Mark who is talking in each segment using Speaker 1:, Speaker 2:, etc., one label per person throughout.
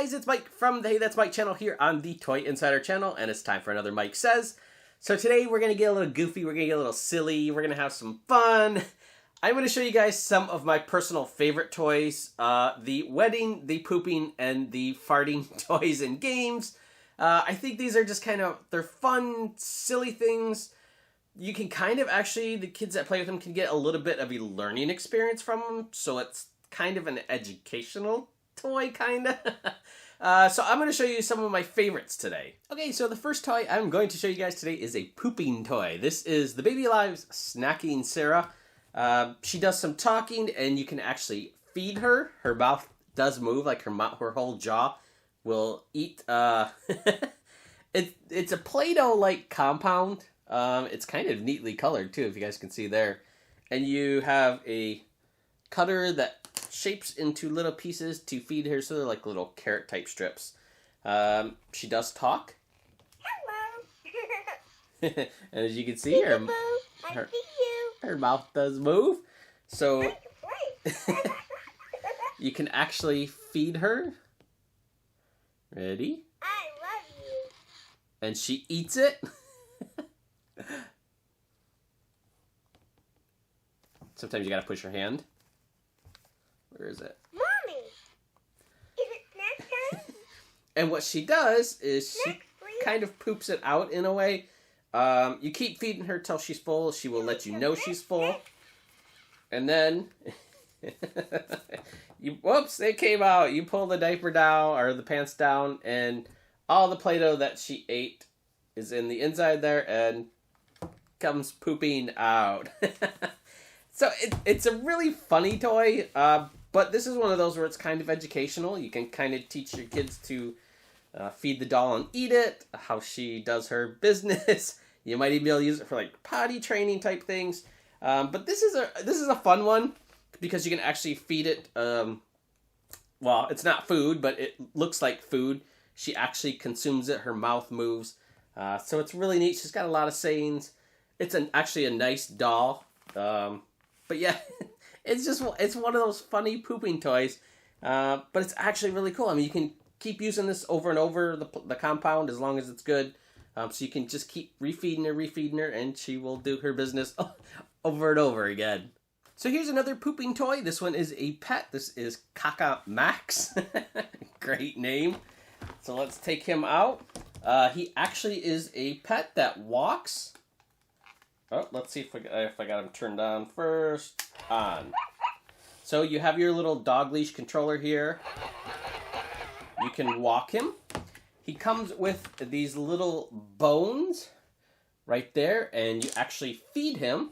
Speaker 1: guys, it's Mike from the Hey That's Mike channel here on the Toy Insider channel, and it's time for another Mike Says. So today we're going to get a little goofy, we're going to get a little silly, we're going to have some fun. I'm going to show you guys some of my personal favorite toys, the wedding, the pooping, and the farting toys and games. I think these are just they're fun, silly things. You can the kids that play with them can get a little bit of a learning experience from them, so it's kind of an educational toy, so I'm going to show you some of my favorites today. Okay, so the first toy I'm going to show you guys today is a pooping toy. This is the Baby Alive's Snacking Sarah. She does some talking, and you can actually feed her. Her mouth does move, like her whole jaw will eat. It's a Play-Doh-like compound. It's kind of neatly colored, too, if you guys can see there. And you have a cutter that shapes into little pieces to feed her, so they're like little carrot-type strips. She does talk. Hello. And as you can see, her mouth does move. So you can actually feed her. Ready?
Speaker 2: I love you.
Speaker 1: And she eats it. Sometimes you gotta push her hand. Where is it?
Speaker 2: Mommy! Is it snack time?
Speaker 1: And what she does is she kind of poops it out in a way. You keep feeding her till she's full. She will let you know she's full. And then, whoops, it came out. You pull the diaper down, or the pants down, and all the Play-Doh that she ate is in the inside there and comes pooping out. So it's a really funny toy, but this is one of those where it's kind of educational. You can kind of teach your kids to feed the doll and eat it, how she does her business. You might even be able to use it for like potty training type things. But this is a fun one because you can actually feed it. Well, it's not food, but it looks like food. She actually consumes it. Her mouth moves. So it's really neat. She's got a lot of sayings. It's actually a nice doll. But yeah, it's one of those funny pooping toys. But it's actually really cool. I mean, you can keep using this over and over the compound as long as it's good. So you can just keep refeeding her, and she will do her business over and over again. So here's another pooping toy. This one is a pet. This is Kaka Max. Great name. So let's take him out. He actually is a pet that walks. Oh, let's see if I got him turned on first. On. So you have your little dog leash controller here. You can walk him. He comes with these little bones right there, and you actually feed him.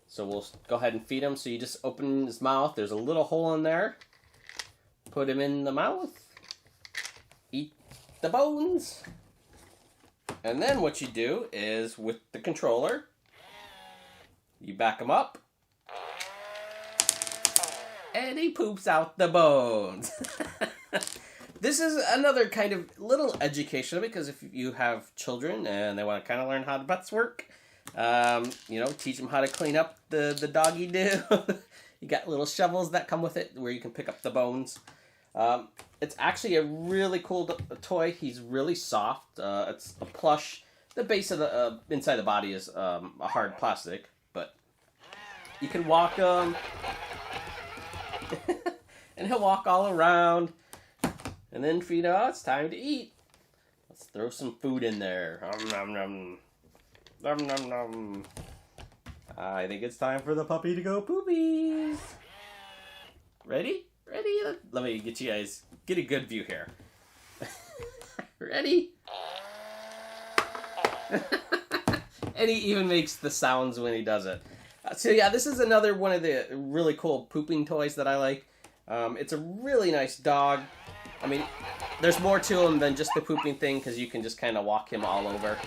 Speaker 1: So we'll go ahead and feed him. So you just open his mouth. There's a little hole in there. Put him in the mouth. Eat the bones. And then what you do is with the controller, you back him up, and he poops out the bones. This is another kind of little educational, because if you have children and they want to kind of learn how the butts work, teach them how to clean up the Doggy Doo. You got little shovels that come with it where you can pick up the bones. It's actually a really cool toy. He's really soft. It's a plush. The base of the inside the body is a hard plastic, but you can walk him, and he'll walk all around. And then feed him. It's time to eat. Let's throw some food in there. Nom, nom, nom, nom, nom. I think it's time for the puppy to go poopies. Ready? Ready? Let me get you guys, get a good view here. Ready? And he even makes the sounds when he does it. So yeah, this is another one of the really cool pooping toys that I like. It's a really nice dog. I mean, there's more to him than just the pooping thing, because you can just kind of walk him all over.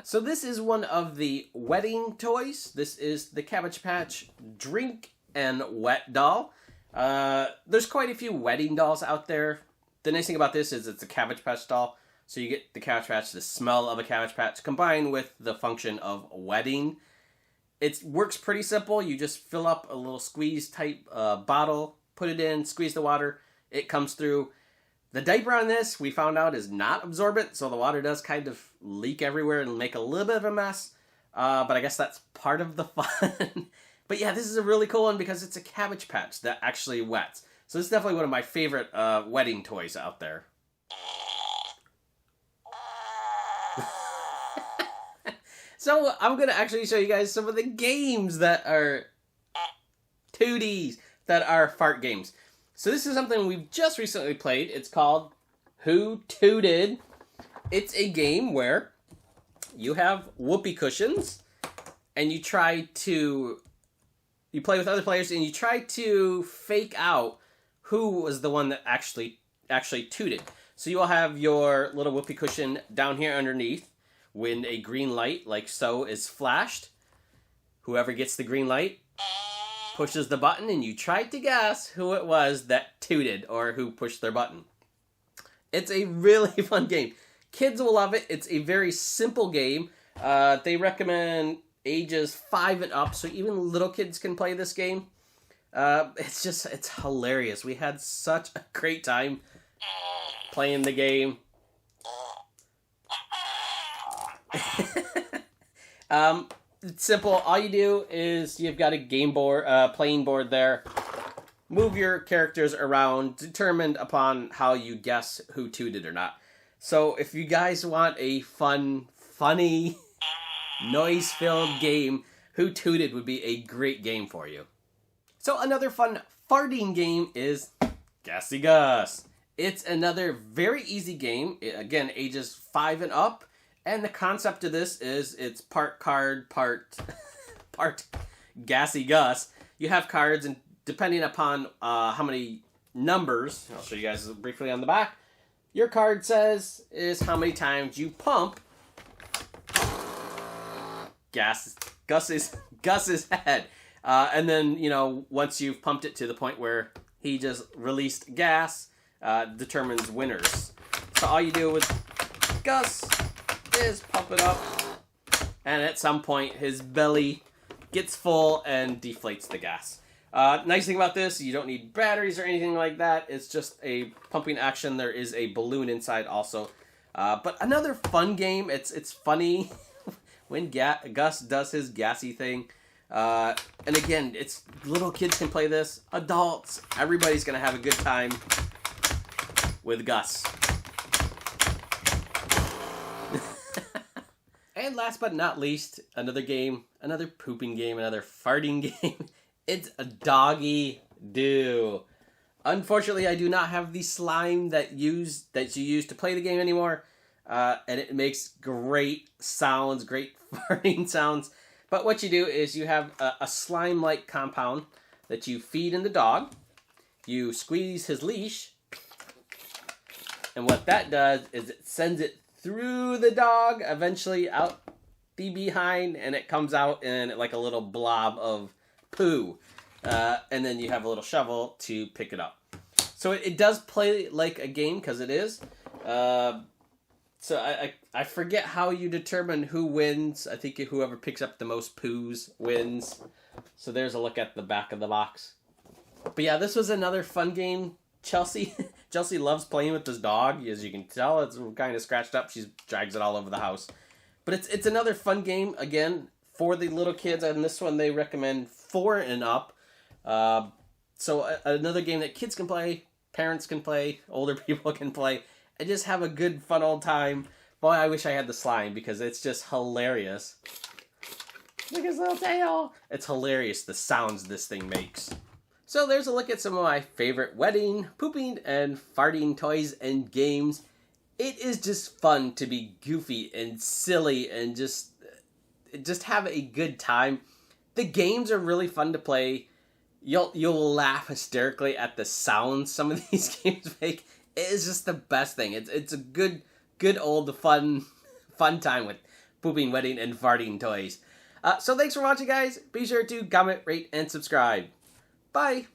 Speaker 1: So this is one of the wedding toys. This is the Cabbage Patch Drink and Wet Doll. There's quite a few wedding dolls out there. The nice thing about this is it's a Cabbage Patch doll. So you get the Cabbage Patch, the smell of a Cabbage Patch, combined with the function of wedding. It works pretty simple. You just fill up a little squeeze type bottle put it in, squeeze the water, it comes through. The diaper on this, we found out, is not absorbent, so the water does kind of leak everywhere and make a little bit of a mess. But I guess that's part of the fun. But yeah, this is a really cool one because it's a Cabbage Patch that actually wets. So this is definitely one of my favorite wetting toys out there. So I'm going to actually show you guys some of the games that are tooties, that are fart games. So this is something we've just recently played. It's called Who Tooted? It's a game where you have whoopee cushions and you play with other players and you try to fake out who was the one that actually tooted. So you will have your little whoopee cushion down here underneath. When a green light, like so, is flashed, whoever gets the green light pushes the button, and you try to guess who it was that tooted or who pushed their button. It's a really fun game. Kids will love it. It's a very simple game. They recommend ages 5 and up, so even little kids can play this game. It's hilarious. We had such a great time playing the game. It's simple. All you do is you've got a game board, playing board there. Move your characters around, determined upon how you guess who tooted or not. So if you guys want a funny, noise-filled game, Who Tooted would be a great game for you. So another fun farting game is Gassy Gus. It's another very easy game. Again, ages 5 and up. And the concept of this is it's part card, part Gassy Gus. You have cards, and depending upon how many numbers, I'll show you guys briefly on the back, your card says is how many times you pump Gus's head. And then, once you've pumped it to the point where he just released gas, determines winners. So all you do with Gus is pump it up, and at some point his belly gets full and deflates the gas. Nice thing about this, you don't need batteries or anything like that. It's just a pumping action. There is a balloon inside also. But another fun game. It's funny when Gus does his gassy thing. And again, it's little kids can play this. Adults, everybody's gonna have a good time with Gus. And last but not least, another game, another pooping game, another farting game. It's a Doggy Doo. Unfortunately, I do not have the slime that you use to play the game anymore. And it makes great sounds, great farting sounds. But what you do is you have a slime-like compound that you feed in the dog. You squeeze his leash. And what that does is it sends it through the dog, eventually out the behind, and it comes out in like a little blob of poo. And then you have a little shovel to pick it up. So it does play like a game, because it is. So I forget how you determine who wins. I think whoever picks up the most poos wins. So there's a look at the back of the box. But yeah, this was another fun game. Chelsea loves playing with this dog. As you can tell, it's kind of scratched up. She drags it all over the house. But it's another fun game, again, for the little kids. And this one they recommend 4 and up. So another game that kids can play, parents can play, older people can play, and just have a good, fun old time. Boy, I wish I had the slime, because it's just hilarious. Look at his little tail. It's hilarious, the sounds this thing makes. So there's a look at some of my favorite wetting, pooping, and farting toys and games. It is just fun to be goofy and silly and just have a good time. The games are really fun to play. You'll laugh hysterically at the sounds some of these games make. It is just the best thing. It's a good old fun time with pooping, wetting, and farting toys. So thanks for watching, guys. Be sure to comment, rate, and subscribe. Bye.